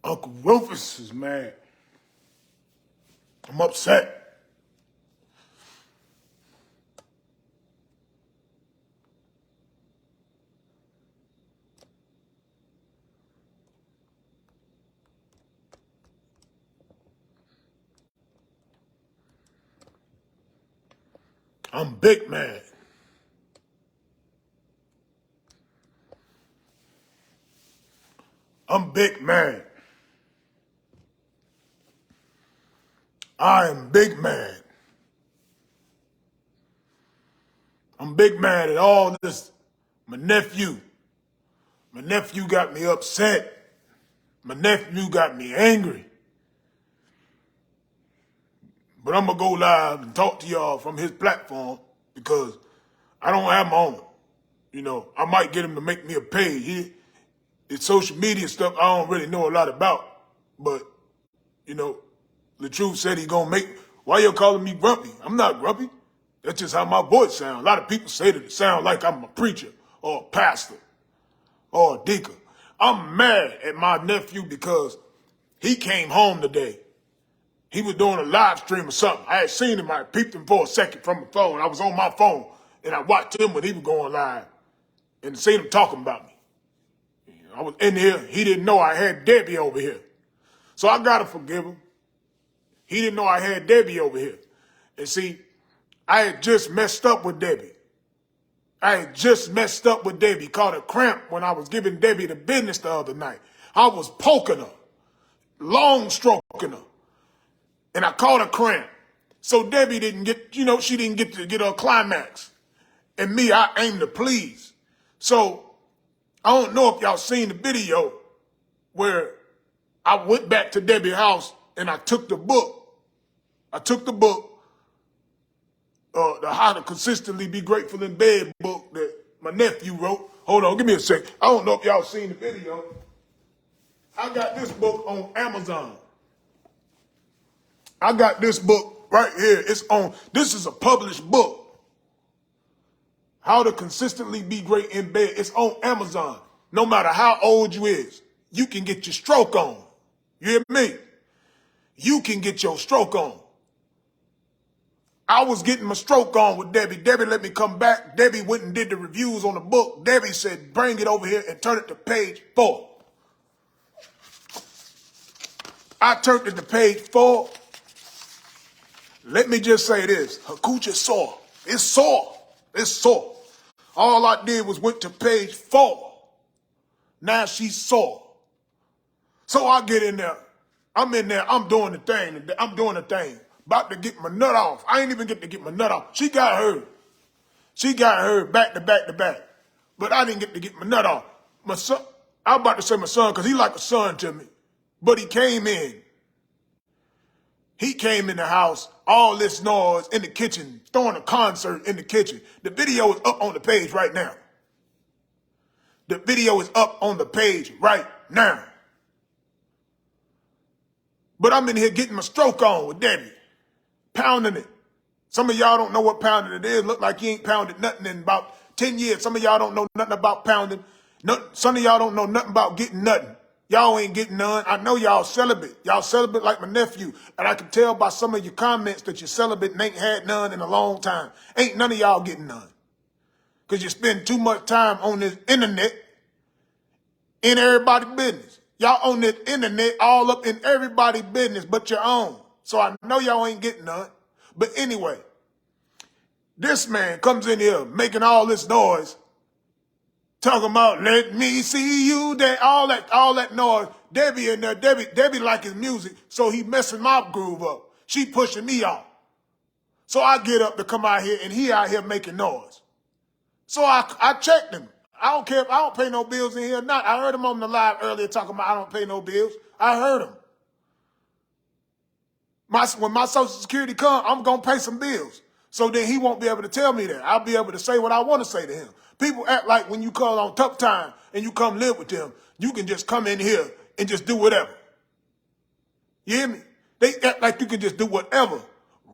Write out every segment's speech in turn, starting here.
Uncle Rufus is mad. I'm upset. I'm big mad. I'm big mad. I am big mad. I'm big mad at all this. My nephew got me upset. My nephew got me angry. But I'm going to go live and talk to y'all from his platform because I don't have my own. You know, I might get him to make me a page. It's social media stuff I don't really know a lot about. But, you know, the truth said he going to make... Why you calling me grumpy? I'm not grumpy. That's just how my voice sounds. A lot of people say that it sounds like I'm a preacher or a pastor or a deacon. I'm mad at my nephew because he came home today. He was doing a live stream or something. I had seen him. I peeped him for a second from the phone. I was on my phone, and I watched him when he was going live and seen him talking about me. I was in here. He didn't know I had Debbie over here. So I got to forgive him. He didn't know I had Debbie over here. And see, I had just messed up with Debbie. Caught a cramp when I was giving Debbie the business the other night. I was poking her, long stroking her. And I caught a cramp. So Debbie didn't get, she didn't get to get her climax. And me, I aimed to please. So I don't know if y'all seen the video where I went back to Debbie's house and I took the book. The How to Consistently Be Grateful in Bed book that my nephew wrote. Hold on, give me a sec. I don't know if y'all seen the video. I got this book on Amazon. I got this book right here. This is a published book. How to Consistently Be Great in Bed. It's on Amazon. No matter how old you is, you can get your stroke on. You hear me? You can get your stroke on. I was getting my stroke on with Debbie. Debbie let me come back. Debbie went and did the reviews on the book. Debbie said, bring it over here and turn it to page 4. I turned it to page 4. Let me just say this. Her cooch is sore. It's sore. It's sore. All I did was went to page 4. Now she's sore. So I get in there. I'm in there. I'm doing the thing. About to get my nut off. I ain't even get to get my nut off. She got her back to back to back. But I didn't get to get my nut off. My son, I was about to say my son because he like a son to me. But he came in. He came in the house, all this noise in the kitchen, throwing a concert in the kitchen. The video is up on the page right now. But I'm in here getting my stroke on with Debbie, pounding it. Some of y'all don't know what pounding it is. Look like you ain't pounded nothing in about 10 years. Some of y'all don't know nothing about pounding. Some of y'all don't know nothing about getting nothing. Y'all ain't getting none. I know y'all celibate. Y'all celibate like my nephew. And I can tell by some of your comments that you're celibate and ain't had none in a long time. Ain't none of y'all getting none. Because you spend too much time on this internet in everybody's business. Y'all on this internet all up in everybody's business but your own. So I know y'all ain't getting none. But anyway, this man comes in here making all this noise, talking about let me see you there, all that noise. Debbie in there, Debbie like his music, so he messing my groove up. She pushing me off. So I get up to come out here and he out here making noise. So I checked him. I don't care if I don't pay no bills in here or not. I heard him on the live earlier talking about I don't pay no bills. I heard him. When my Social Security comes, I'm going to pay some bills. So then he won't be able to tell me that. I'll be able to say what I want to say to him. People act like when you call on tough time and you come live with them, you can just come in here and just do whatever. You hear me? They act like you can just do whatever.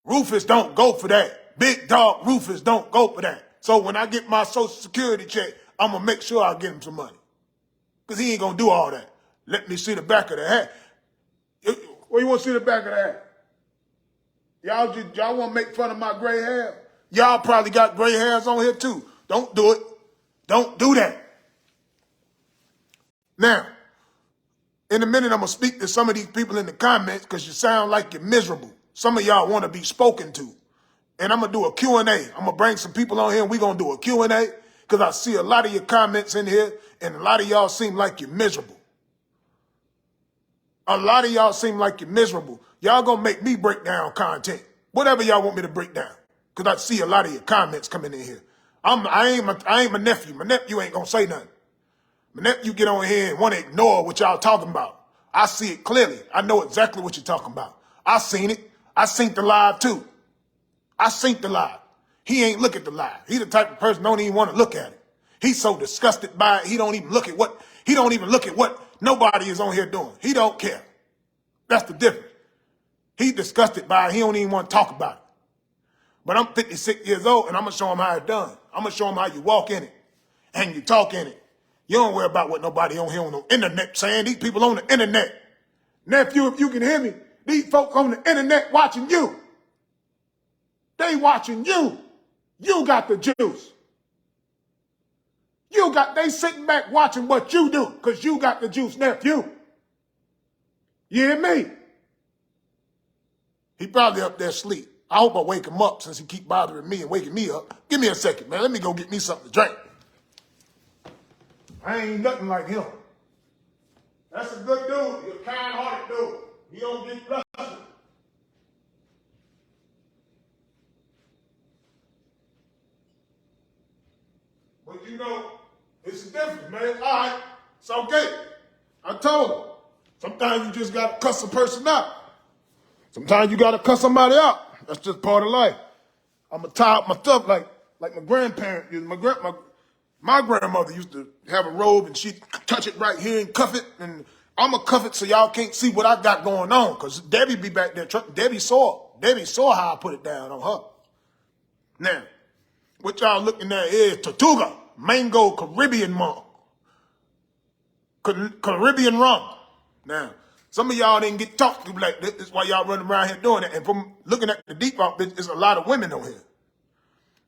Rufus don't go for that. Big dog Rufus don't go for that. So when I get my Social Security check, I'm going to make sure I get him some money. Because he ain't going to do all that. Let me see the back of the hat. Where you want to see the back of the hat? Y'all want to make fun of my gray hair? Y'all probably got gray hairs on here too. Don't do it. Don't do that. Now, in a minute, I'm going to speak to some of these people in the comments because you sound like you're miserable. Some of y'all want to be spoken to. And I'm going to do a Q&A. I'm going to bring some people on here and we're going to do a Q&A because I see a lot of your comments in here and a lot of y'all seem like you're miserable. A lot of y'all seem like you're miserable. Y'all going to make me break down content. Whatever y'all want me to break down. Because I see a lot of your comments coming in here. I ain't my nephew. My nephew ain't going to say nothing. My nephew get on here and want to ignore what y'all talking about. I see it clearly. I know exactly what you're talking about. I seen it. I seen the live too. I seen the live. He ain't look at the live. He the type of person don't even want to look at it. He's so disgusted by it. He don't even look at what nobody is on here doing. He don't care. That's the difference. He disgusted by it. He don't even want to talk about it. But I'm 56 years old and I'm going to show him how it's done. I'm going to show him how you walk in it and you talk in it. You don't worry about what nobody on here on the internet saying. These people on the internet. Nephew, if you can hear me, these folks on the internet watching you. They watching you. You got the juice. They sitting back watching what you do because you got the juice, nephew. You hear me? He probably up there asleep. I hope I wake him up since he keep bothering me and waking me up. Give me a second, man. Let me go get me something to drink. I ain't nothing like him. That's a good dude. He's a kind-hearted dude. He don't get flustered. But you know, it's a difference, man. All right, it's okay. I told him. Sometimes you just got to cuss a person out. Sometimes you got to cuss somebody out. That's just part of life. I'm going to tie up my stuff like my grandparents used. My grandmother used to have a robe and she'd touch it right here and cuff it. And I'm going to cuff it so y'all can't see what I got going on. Because Debbie be back there. Debbie saw how I put it down on her. Now, what y'all looking at is Tortuga, Mango, Caribbean rum. Caribbean rum. Now, some of y'all didn't get talked to like this. That's why y'all running around here doing it. And from looking at the default, there's a lot of women on here.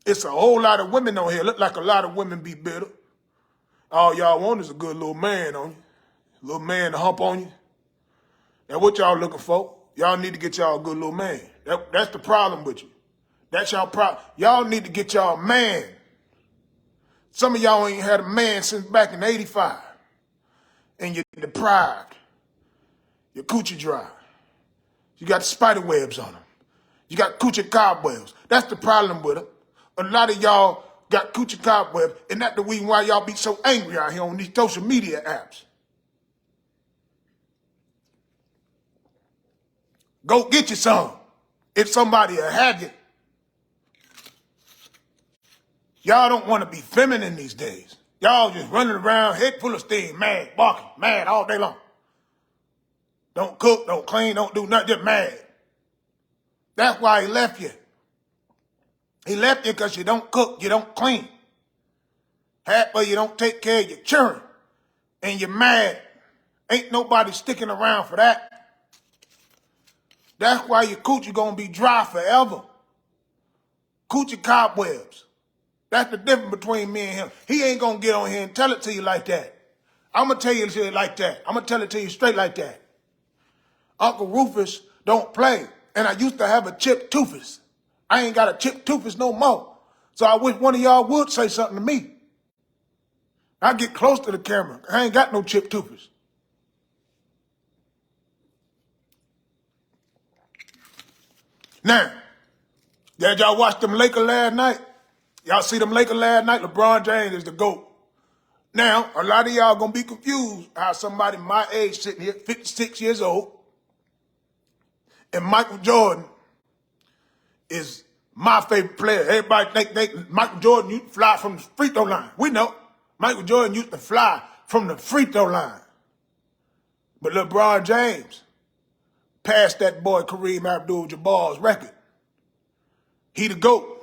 It's a whole lot of women on here. Look like a lot of women be bitter. All y'all want is a good little man on you. A little man to hump on you. Now what y'all looking for? Y'all need to get y'all a good little man. That's the problem with you. That's y'all problem. Y'all need to get y'all a man. Some of y'all ain't had a man since back in '85. And you're deprived. Your coochie dry. You got spider webs on them. You got coochie cobwebs. That's the problem with them. A lot of y'all got coochie cobwebs, and that's the reason why y'all be so angry out here on these social media apps. Go get you some. If somebody will have you. Y'all don't want to be feminine these days. Y'all just running around, head full of steam, mad, barking, mad all day long. Don't cook, don't clean, don't do nothing, just mad. That's why he left you. He left you because you don't cook, you don't clean. Halfway you don't take care of your children. And you're mad. Ain't nobody sticking around for that. That's why your coochie gonna be dry forever. Coochie cobwebs. That's the difference between me and him. He ain't gonna get on here and tell it to you like that. I'm gonna tell you it like that. I'm gonna tell it to you straight like that. Uncle Rufus don't play. And I used to have a chipped toothus. I ain't got a chipped toothus no more. So I wish one of y'all would say something to me. I get close to the camera. I ain't got no chipped toothus. Now, did y'all watch them Lakers last night? Y'all see them Lakers last night? LeBron James is the GOAT. Now, a lot of y'all gonna be confused how somebody my age sitting here, 56 years old, and Michael Jordan is my favorite player. Everybody think Michael Jordan used to fly from the free throw line. We know Michael Jordan used to fly from the free throw line. But LeBron James passed that boy Kareem Abdul-Jabbar's record. He the GOAT.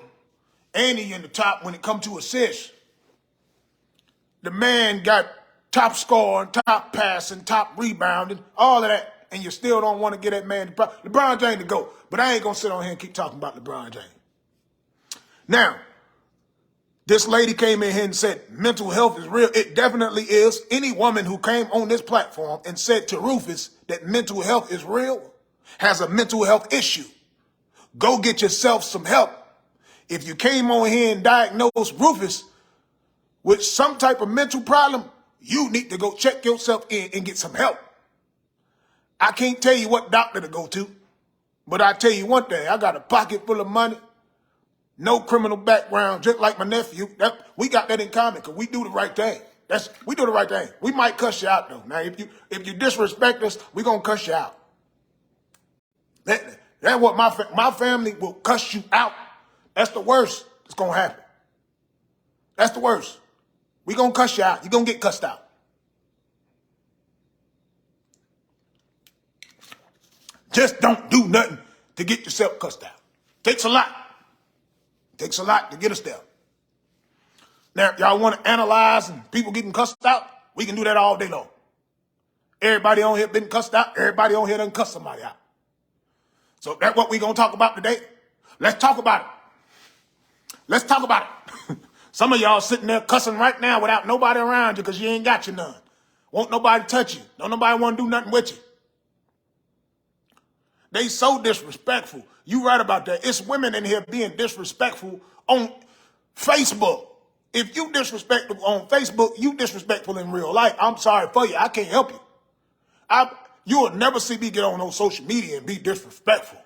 And he in the top when it comes to assists. The man got top scoring, top passing, top rebounding, all of that, and you still don't want to get that man LeBron James to go. But I ain't going to sit on here and keep talking about LeBron James. Now, this lady came in here and said mental health is real. It definitely is. Any woman who came on this platform and said to Rufus that mental health is real has a mental health issue. Go get yourself some help. If you came on here and diagnosed Rufus with some type of mental problem, you need to go check yourself in and get some help. I can't tell you what doctor to go to, but I tell you one thing, I got a pocket full of money, no criminal background, just like my nephew. We got that in common because we do the right thing. We do the right thing. We might cuss you out though. Now, if you disrespect us, we gonna cuss you out. That's what my family will cuss you out. That's the worst that's gonna happen. That's the worst. We gonna cuss you out. You gonna get cussed out. Just don't do nothing to get yourself cussed out. Takes a lot. Takes a lot to get us there. Now, y'all want to analyze and people getting cussed out? We can do that all day long. Everybody on here been cussed out. Everybody on here done cuss somebody out. So that's what we going to talk about today. Let's talk about it. Let's talk about it. Some of y'all sitting there cussing right now without nobody around you because you ain't got you none. Won't nobody touch you. Don't nobody want to do nothing with you. They so disrespectful. You right about that. It's women in here being disrespectful on Facebook. If you disrespectful on Facebook, you disrespectful in real life. I'm sorry for you. I can't help you. You'll never see me get on no social media and be disrespectful.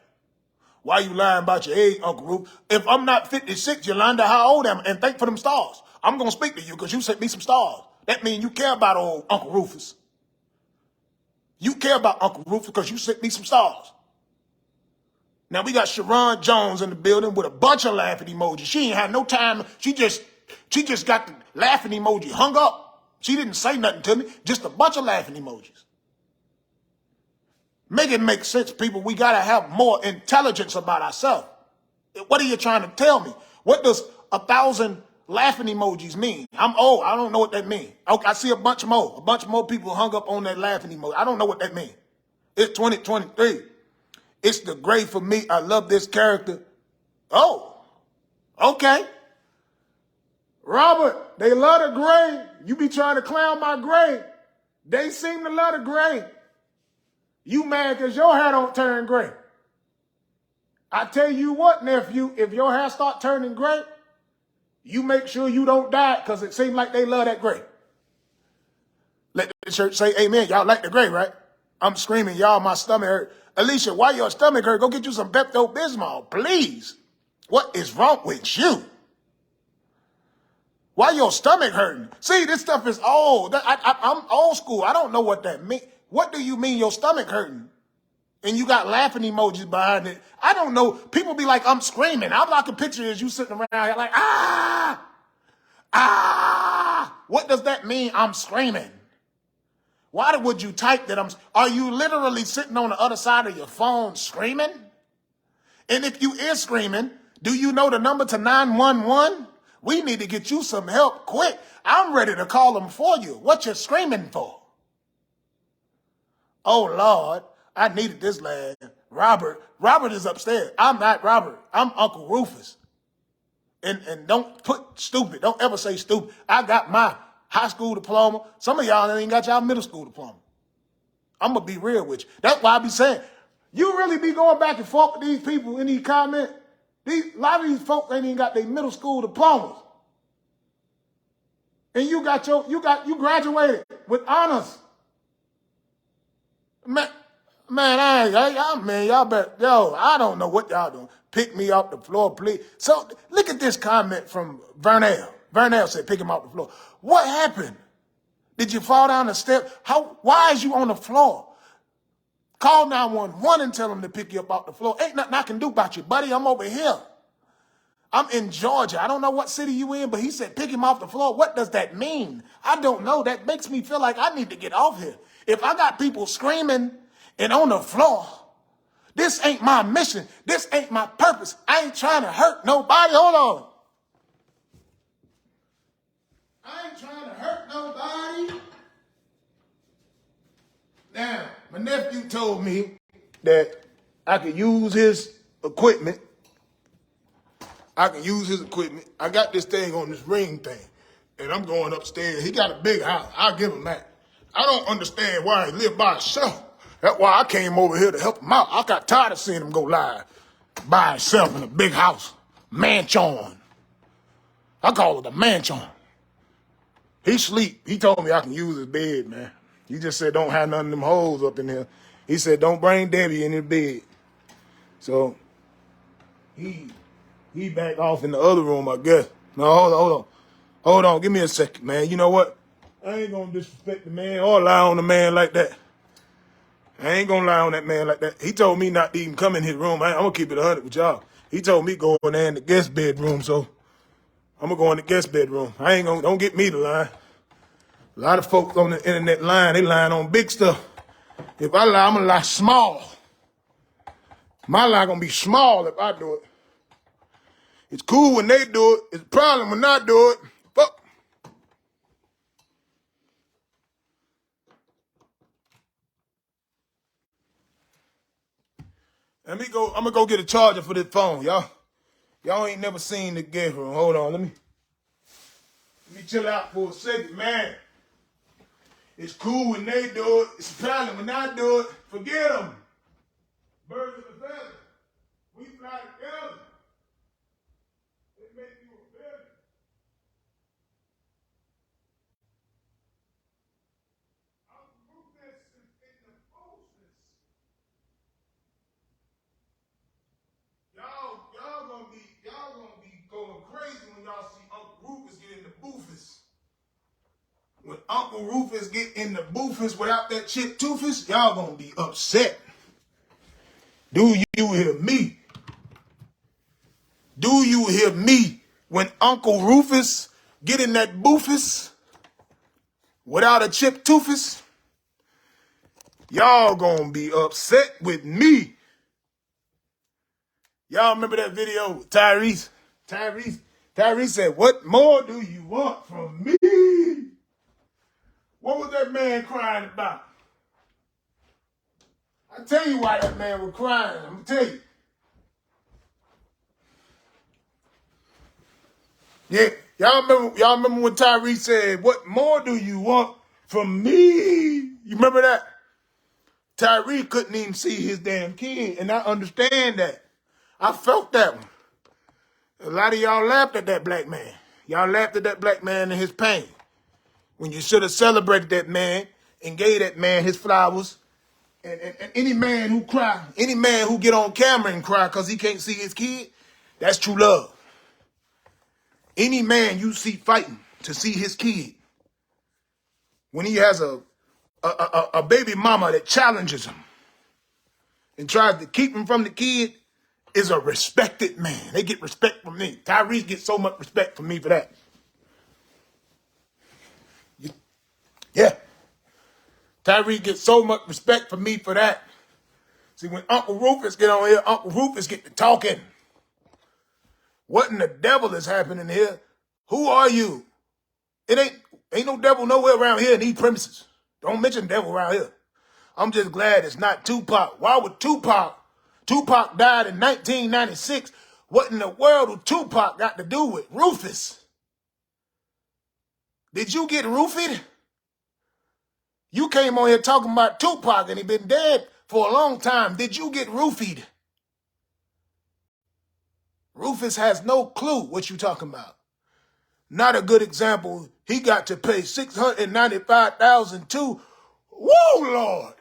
Why you lying about your age, Uncle Rufus? If I'm not 56, Yolanda, how old am I? And thank for them stars. I'm going to speak to you because you sent me some stars. That means you care about old Uncle Rufus. You care about Uncle Rufus because you sent me some stars. Now, we got Sharon Jones in the building with a bunch of laughing emojis. She ain't had no time. She just got the laughing emoji hung up. She didn't say nothing to me. Just a bunch of laughing emojis. Make it make sense, people. We got to have more intelligence about ourselves. What are you trying to tell me? What does 1,000 laughing emojis mean? I'm old. I don't know what that means. Okay, I see a bunch more. A bunch more people hung up on that laughing emoji. I don't know what that means. It's 2023. It's the gray for me. I love this character. Oh, okay. Robert, they love the gray. You be trying to clown my gray. They seem to love the gray. You mad because your hair don't turn gray. I tell you what, nephew, if your hair start turning gray, you make sure you don't die because it seems like they love that gray. Let the church say amen. Y'all like the gray, right? I'm screaming, y'all, my stomach hurt. Alicia, why your stomach hurt? Go get you some Pepto-Bismol, please. What is wrong with you? Why your stomach hurting? See, this stuff is old. I'm old school. I don't know what that means. What do you mean your stomach hurting? And you got laughing emojis behind it. I don't know. People be like, I'm screaming. I'm like a picture as you sitting around here like, What does that mean? I'm screaming. Why would you type that? Are you literally sitting on the other side of your phone screaming? And if you is screaming, do you know the number to 911? We need to get you some help quick. I'm ready to call them for you. What you screaming for? Oh, Lord, I needed this lad. Robert is upstairs. I'm not Robert. I'm Uncle Rufus. And don't put stupid. Don't ever say stupid. I got my high school diploma. Some of y'all ain't got y'all middle school diploma. I'm going to be real with you. That's why I be saying, you really be going back and forth with these people in these comments. A lot of these folks ain't even got their middle school diplomas. And you graduated with honors. Man, y'all better, I don't know what y'all doing. Pick me off the floor, please. So look at this comment from Vernell. Vernell said, pick him off the floor. What happened? Did you fall down the step? Why is you on the floor? Call 911 and tell them to pick you up off the floor. Ain't nothing I can do about you, buddy. I'm over here. I'm in Georgia. I don't know what city you in, but he said pick him off the floor. What does that mean? I don't know. That makes me feel like I need to get off here. If I got people screaming and on the floor, this ain't my mission. This ain't my purpose. I ain't trying to hurt nobody. Hold on. I ain't trying to hurt nobody. Now, my nephew told me that I could use his equipment. I can use his equipment. I got this thing on this ring thing, and I'm going upstairs. He got a big house. I'll give him that. I don't understand why he live by himself. That's why I came over here to help him out. I got tired of seeing him go live by himself in a big house. Mansion. I call it a mansion. He sleep. He told me I can use his bed, man. He just said don't have none of them holes up in here. He said don't bring Debbie in his bed. So he back off in the other room, I guess. No, hold on. Give me a second, man. You know what? I ain't gonna disrespect the man or lie on the man like that. I ain't gonna lie on that man like that. He told me not to even come in his room. I'm gonna keep it 100 with y'all. He told me go in there in the guest bedroom, so I'm gonna go in the guest bedroom. I ain't gonna, don't get me to lie. A lot of folks on the internet lying, they lying on big stuff. If I lie, I'm gonna lie small. My lie gonna be small if I do it. It's cool when they do it. It's a problem when I do it. Fuck. Let me go. I'm gonna go get a charger for this phone, y'all. Y'all ain't never seen the gift room. Hold on, let me chill out for a second, man. It's cool when they do it. It's a problem when I do it. Forget them. Birds of a feather. We fly together. It make you a feather. I'm Rufus in the foolishness. Y'all gonna be going crazy when y'all see Uncle Rufus get in the boofus. When Uncle Rufus get in the boofus without that chick Toofus, y'all gonna be upset. Do you hear me? Do you hear me? When Uncle Rufus get in that boofus without a chip Toofus, y'all gonna be upset with me. Y'all remember that video with Tyrese? Tyrese said, what more do you want from me? What was that man crying about? I tell you why that man was crying. I'm gonna tell you. Yeah, y'all remember when Tyrese said, what more do you want from me? You remember that? Tyrese couldn't even see his damn kid, and I understand that. I felt that one. A lot of y'all laughed at that black man. Y'all laughed at that black man and his pain. When you should have celebrated that man and gave that man his flowers. And any man who cry, any man who get on camera and cry because he can't see his kid, that's true love. Any man you see fighting to see his kid, when he has a baby mama that challenges him and tries to keep him from the kid, is a respected man. They get respect from me. Tyrese gets so much respect from me for that. Yeah. Tyrese gets so much respect from me for that. See, when Uncle Rufus get on here, Uncle Rufus get to talking. What in the devil is happening here? Who are you? It ain't no devil nowhere around here in these premises. Don't mention devil around here. I'm just glad it's not Tupac. Why would Tupac died in 1996. What in the world would Tupac got to do with Rufus? Did you get roofied? You came on here talking about Tupac and he been dead for a long time. Did you get roofied? Rufus has no clue what you talking about. Not a good example. He got to pay $695,000 too. Whoa, Lord.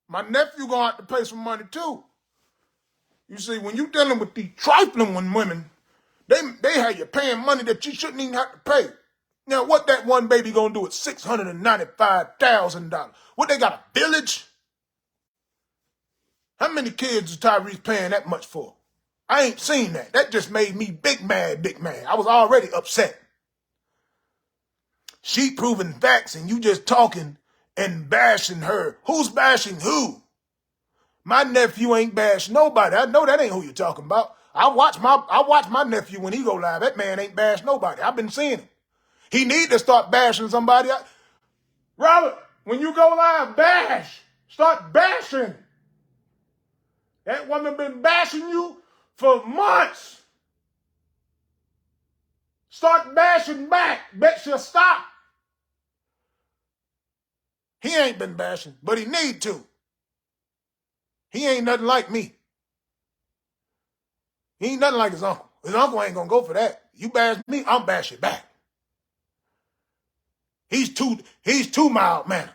My nephew gonna have to pay some money too. You see, when you dealing with these trifling women, they have you paying money that you shouldn't even have to pay. Now, what that one baby gonna do with $695,000? What, they got a village? How many kids is Tyrese paying that much for? I ain't seen that. That just made me big mad. I was already upset. She proving facts and you just talking and bashing her. Who's bashing who? My nephew ain't bash nobody. I know that ain't who you're talking about. I watch my nephew when he go live. That man ain't bash nobody. I've been seeing him. He need to start bashing somebody. Robert, when you go live, bash. Start bashing. That woman been bashing you for months. Start bashing back. Bet she'll stop. He ain't been bashing, but he need to. He ain't nothing like me. He ain't nothing like his uncle. His uncle ain't gonna go for that. You bash me, I'm bash it back. He's too mild mannered.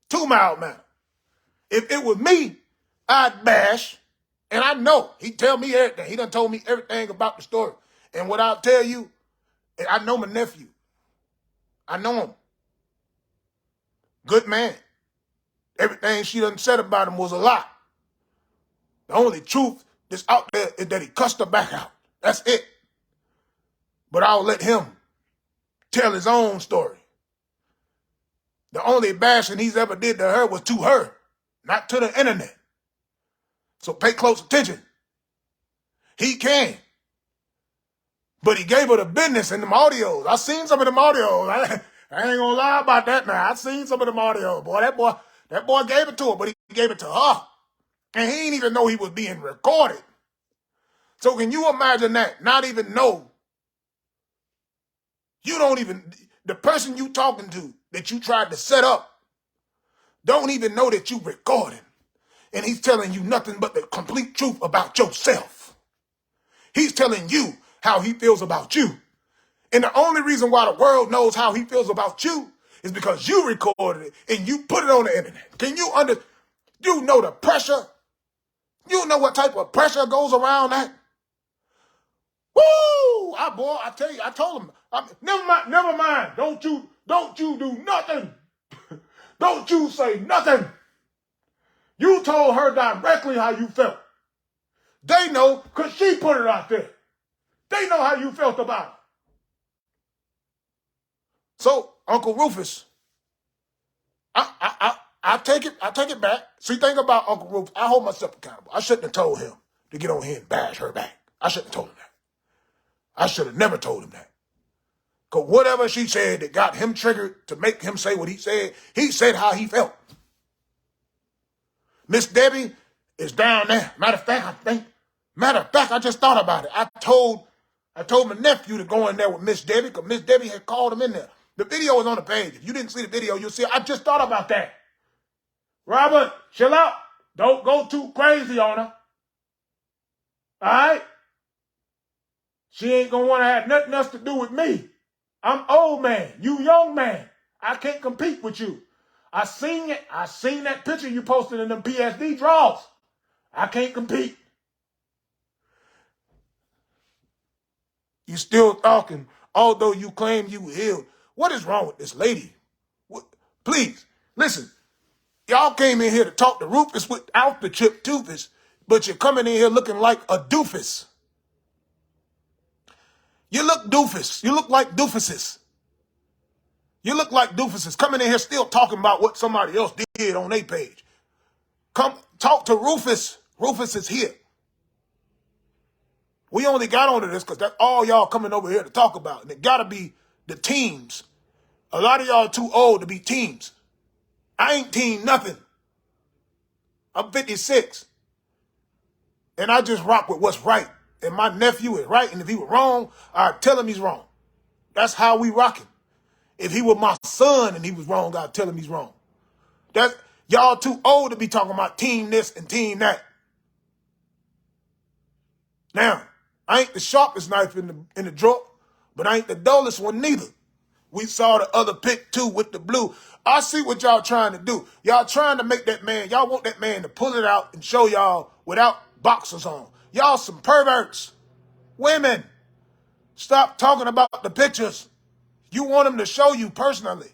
Too mild mannered. If it was me, I'd bash, and I know he tell me everything. He done told me everything about the story. And what I'll tell you, I know my nephew. I know him. Good man. Everything she done said about him was a lie. The only truth that's out there is that he cussed her back out. That's it. But I'll let him tell his own story. The only bashing he's ever did to her was to her, not to the internet. So pay close attention. He can. But he gave her the business in them audios. I seen some of them audios. I ain't gonna lie about that now. I seen some of them audios. That boy gave it to her, but he gave it to her. And he didn't even know he was being recorded. So can you imagine that? Not even know. You don't even, the person you talking to that you tried to set up don't even know that you recording. And he's telling you nothing but the complete truth about yourself. He's telling you how he feels about you. And the only reason why the world knows how he feels about you is because you recorded it and you put it on the internet. Can you you know the pressure? You know what type of pressure goes around that? Woo! I tell you, I told him, never mind. Don't you do nothing. Don't you say nothing. You told her directly how you felt. They know because she put it out there. They know how you felt about it. So, Uncle Rufus, I take it back. See, think about Uncle Rufus. I hold myself accountable. I shouldn't have told him to get on here and bash her back. I shouldn't have told him that. I should have never told him that. Because whatever she said that got him triggered to make him say what he said how he felt. Miss Debbie is down there. Matter of fact, I just thought about it. I told my nephew to go in there with Miss Debbie because Miss Debbie had called him in there. The video is on the page. If you didn't see the video, you'll see it. I just thought about that. Robert, chill out. Don't go too crazy on her. All right? She ain't going to want to have nothing else to do with me. I'm old man. You young man. I can't compete with you. I seen it. I seen that picture you posted in them PSD draws. I can't compete. You still talking, although you claim you healed. What is wrong with this lady? Please, listen. Y'all came in here to talk to Rufus without the chipped doofus, but you're coming in here looking like a doofus. You look doofus. You look like doofuses. You look like doofuses coming in here still talking about what somebody else did on their page. Come talk to Rufus. Rufus is here. We only got onto this because that's all y'all coming over here to talk about. And it got to be the teams. A lot of y'all too old to be teams. I ain't team nothing. I'm 56. And I just rock with what's right. And my nephew is right. And if he was wrong, I'd tell him he's wrong. That's how we rocking. If he was my son and he was wrong, I'd tell him he's wrong. Y'all too old to be talking about team this and team that. Now, I ain't the sharpest knife in the drawer, but I ain't the dullest one neither. We saw the other pick too with the blue. I see what y'all trying to do. Y'all trying to make that man, y'all want that man to pull it out and show y'all without boxers on. Y'all some perverts. Women, stop talking about the pictures. You want him to show you personally.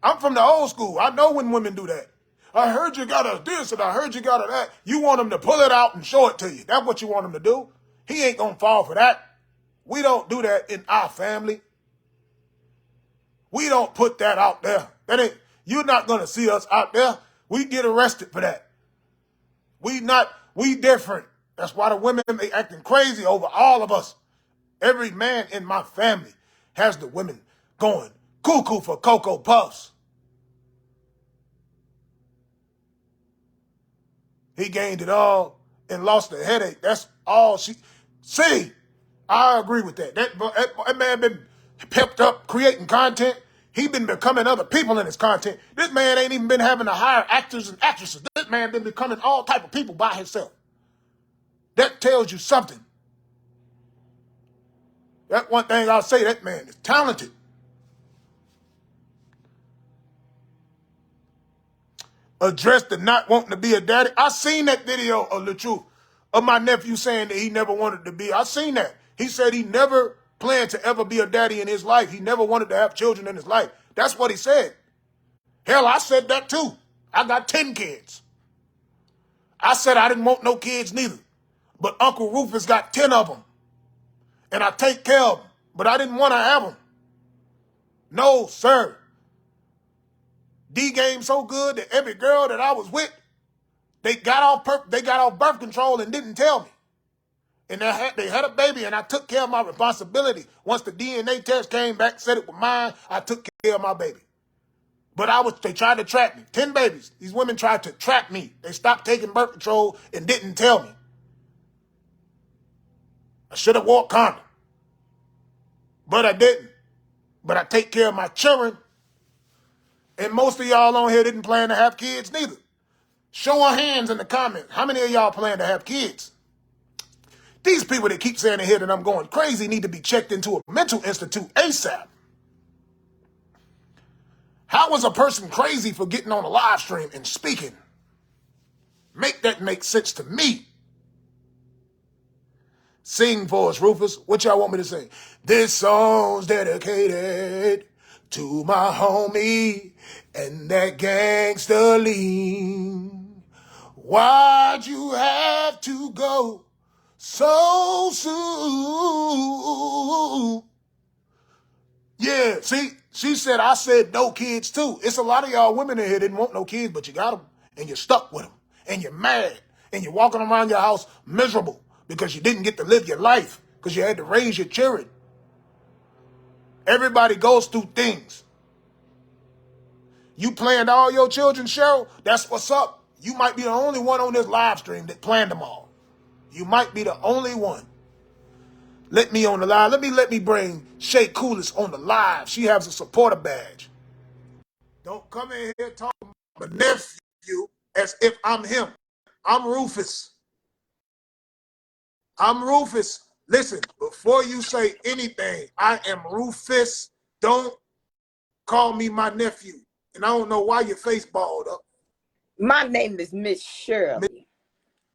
I'm from the old school. I know when women do that. I heard you got a this and I heard you got a that. You want him to pull it out and show it to you. That's what you want him to do. He ain't going to fall for that. We don't do that in our family. We don't put that out there. You're not going to see us out there. We get arrested for that. We different. That's why the women, they acting crazy over all of us. Every man in my family has the women going cuckoo for Cocoa Puffs. He gained it all and lost the headache. That's all she... See, I agree with that. That man been pepped up, creating content. He been becoming other people in his content. This man ain't even been having to hire actors and actresses. This man been becoming all type of people by himself. That tells you something. That one thing I'll say, that man is talented. Address the not wanting to be a daddy. I seen that video of the truth of my nephew saying that he never wanted to be. I seen that. He said he never planned to ever be a daddy in his life. He never wanted to have children in his life. That's what he said. Hell, I said that too. I got 10 kids. I said I didn't want no kids neither. But Uncle Rufus got 10 of them. And I take care of them. But I didn't want to have them. No, sir. D-game so good that every girl that I was with, they got off birth control and didn't tell me. And they had a baby, and I took care of my responsibility. Once the DNA test came back, said it was mine, I took care of my baby. But they tried to trap me. 10 babies. These women tried to trap me. They stopped taking birth control and didn't tell me. I should have wore a condom. But I didn't. But I take care of my children. And most of y'all on here didn't plan to have kids neither. Show of hands in the comments. How many of y'all plan to have kids? These people that keep saying in here that I'm going crazy need to be checked into a mental institute ASAP. How is a person crazy for getting on a live stream and speaking? Make that make sense to me. Sing for us, Rufus. What y'all want me to sing? This song's dedicated to my homie and that gangster lean. Why'd you have to go so soon? Yeah, see, she said I said no kids too. It's a lot of y'all women in here didn't want no kids, but you got them and you're stuck with them and you're mad and you're walking around your house miserable because you didn't get to live your life because you had to raise your children. Everybody goes through things. You planned all your children, Cheryl? That's what's up. You might be the only one on this live stream that planned them all. You might be the only one. Let me on the live. Let me bring Shay Coolis on the live. She has a supporter badge. Don't come in here talking about my nephew as if I'm him. I'm Rufus. I'm Rufus. Listen, before you say anything, I am Rufus. Don't call me my nephew. And I don't know why your face balled up. My name is Miss Shirley.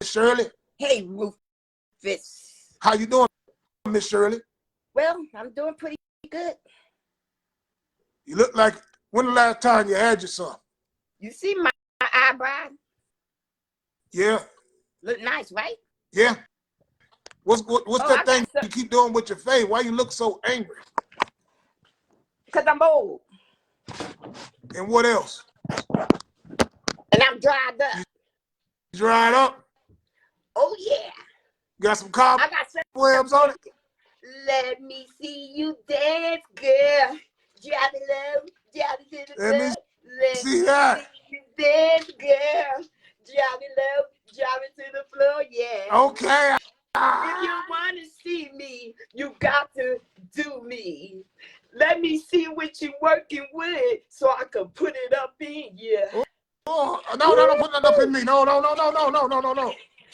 Miss Shirley? Hey, Rufus. How you doing, Miss Shirley? Well, I'm doing pretty good. You look like, when the last time you had your son? You see my eyebrow? Yeah. Look nice, right? Yeah. What's that thing you keep doing with your face? Why you look so angry? Because I'm old. And what else? And I'm dried up. You dried up? Oh, yeah. Got some cobwebs on it? Let me see you dance, girl. Drop it low, drop it to the floor. Let me see you dance, girl. Drop it low, drop it to the floor, yeah. Okay. If you want to see me, you got to do me. Let me see what you're working with so I can put it up in you. Oh, no, don't put that up in me.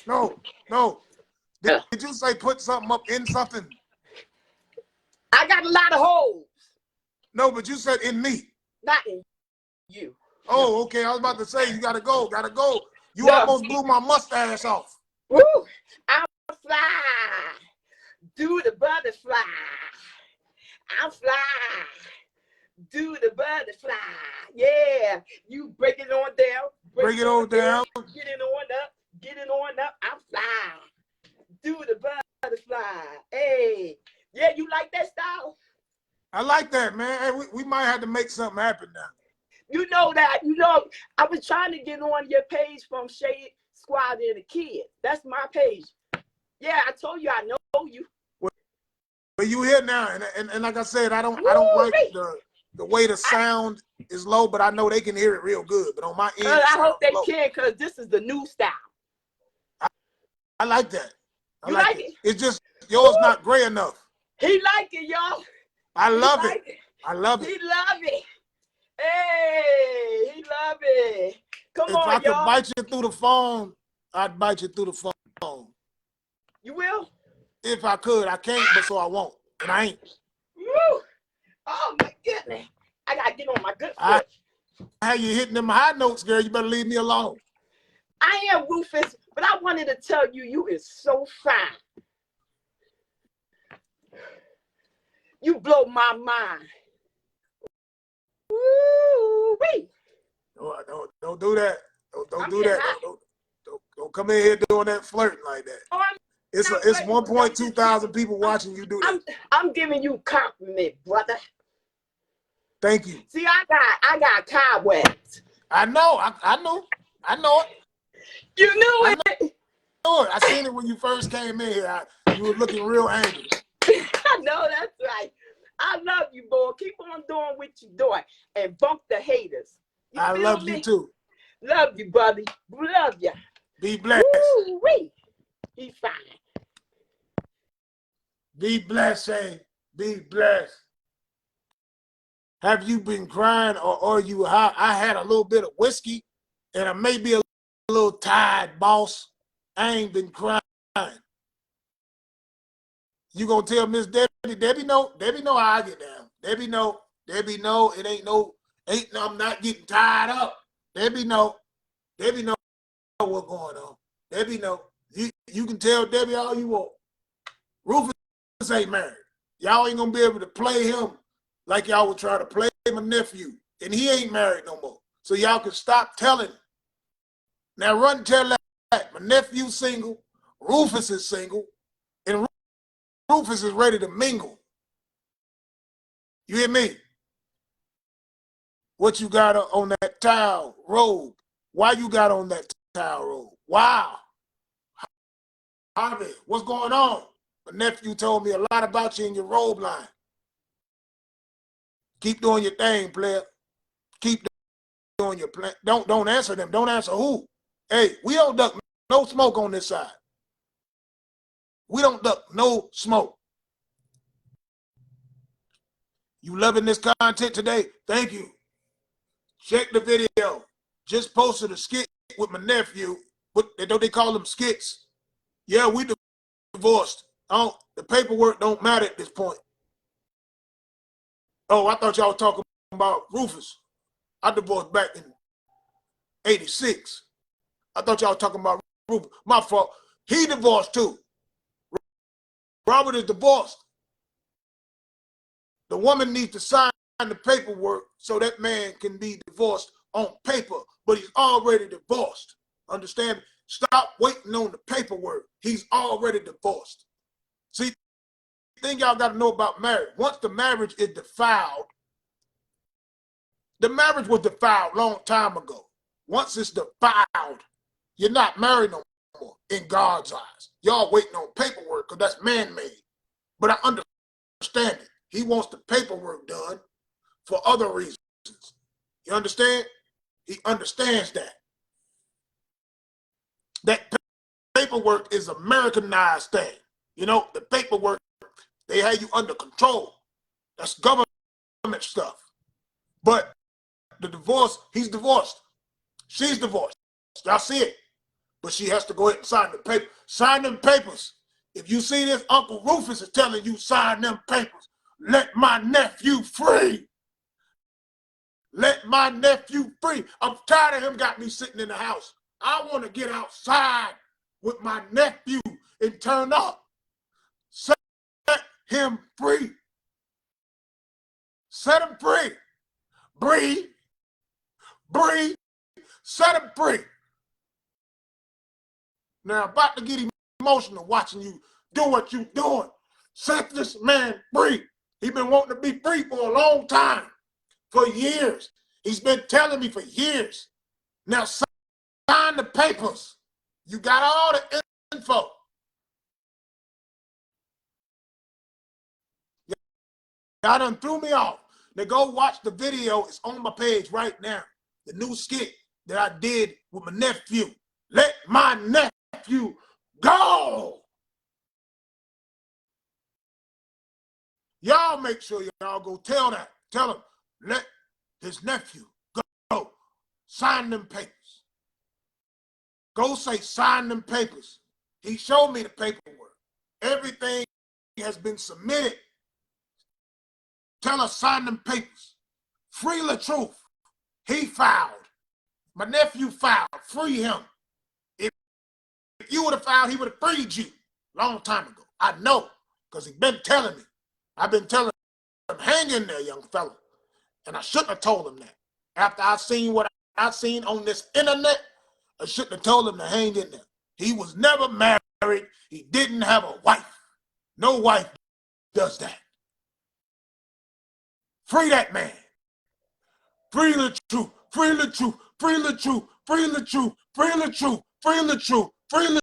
No. Did you say put something up in something? I got a lot of holes. No, but you said in me. Not in you. Oh, okay. I was about to say you gotta go. You almost blew my mustache off. Woo! I'm fly. Do the butterfly. I'm fly. Do the butterfly. Yeah. You break it on down. Break it on down. Get it on up. Get it on up. I'm fly. Do the butterfly. Hey. Yeah, you like that style? I like that, man. Hey, we might have to make something happen now. You know that. I was trying to get on your page from Shade Squad and the Kid. That's my page. Yeah, I told you I know you. But you here now, and like I said, I don't like the way the sound is low, but I know they can hear it real good. But on my end, I hope they can, because this is the new style. I like that. You like it? It's just yours not gray enough. He like it, y'all. I love it. I love it. He love it. Hey, he love it. Come on, y'all. If I could bite you through the phone, I'd bite you through the phone. You will? If I could. I can't, but so I won't. And I ain't. Woo. Oh, my goodness. I got to get on my good foot. How you hitting them high notes, girl? You better leave me alone. I am Rufus, but I wanted to tell you, you is so fine. You blow my mind. Woo-wee. Don't do that. Don't do that. Don't come in here doing that flirting like that. Oh, it's 1.2 thousand people watching you do that. I'm giving you a compliment, brother. Thank you. See, I got cobwebs. I know. I know it. You knew it. I know it. I seen it when you first came in here. You were looking real angry. I know that's right. I love you, boy. Keep on doing what you're doing and bump the haters. I love you too. Love you, buddy. Love you. Be blessed. Woo-wee. He's fine. Be blessed, say. Be blessed. Have you been crying or are you high? I had a little bit of whiskey and I may be a little tired, boss. I ain't been crying. You gonna tell Miss Debbie? Debbie know how I get down. Debbie know it ain't no, I'm not getting tied up. Debbie know what's going on. Debbie know. You can tell Debbie all you want. Rufus ain't married. Y'all ain't gonna be able to play him like y'all would try to play my nephew. And he ain't married no more. So y'all can stop telling. Now run and tell that. My nephew's single, Rufus is single, and Rufus is ready to mingle. You hear me? What you got on that towel robe? Why you got on that towel robe? Wow. Harvey, what's going on? My nephew told me a lot about you in your robe line. Keep doing your thing, player. Keep doing your plan. Don't answer them. Don't answer who. Hey, we don't duck no smoke on this side. We don't duck no smoke. You loving this content today? Thank you. Check the video. Just posted a skit with my nephew. Don't they call them skits? Yeah, we divorced. The paperwork don't matter at this point. Oh, I thought y'all were talking about Rufus. I divorced back in 86. I thought y'all were talking about Rufus. My fault. He divorced too. Robert is divorced. The woman needs to sign the paperwork so that man can be divorced on paper, but he's already divorced. Understand? Stop waiting on the paperwork. He's already divorced. See, the thing y'all got to know about marriage, once the marriage is defiled, the marriage was defiled a long time ago. Once it's defiled, you're not married no more in God's eyes. Y'all waiting on paperwork because that's man-made. But I understand it. He wants the paperwork done for other reasons. You understand? He understands that. That paperwork is Americanized thing. You know, the paperwork, they have you under control. That's government stuff. But the divorce, he's divorced. She's divorced. Y'all see it. But she has to go ahead and sign the paper. Sign them papers. If you see this, Uncle Rufus is telling you sign them papers. Let my nephew free. Let my nephew free. I'm tired of him got me sitting in the house. I want to get outside with my nephew and turn up. Set him free. Set him free. Breathe. Breathe. Set him free. Now, I'm about to get emotional watching you do what you doing. Set this man free. He's been wanting to be free for a long time, for years. He's been telling me for years. Now, sign the papers. You got all the info. Y'all done threw me off. Now go watch the video. It's on my page right now. The new skit that I did with my nephew. Let my nephew Go! Y'all make sure y'all go tell that. Tell him, let his nephew go. Sign them papers. Go say, sign them papers. He showed me the paperwork. Everything has been submitted. Tell us, sign them papers. Free the truth. He filed. My nephew filed. Free him. If you would have filed, he would have freed you a long time ago. I know, because he's been telling me. I've been telling him, hang in there, young fella. And I shouldn't have told him that. After I seen what I seen on this internet, I shouldn't have told him to hang in there. He was never married. He didn't have a wife. No wife does that. Free that man. Free the truth. Free the truth. Free the truth. Free the truth. Free the truth. Free the truth. Free the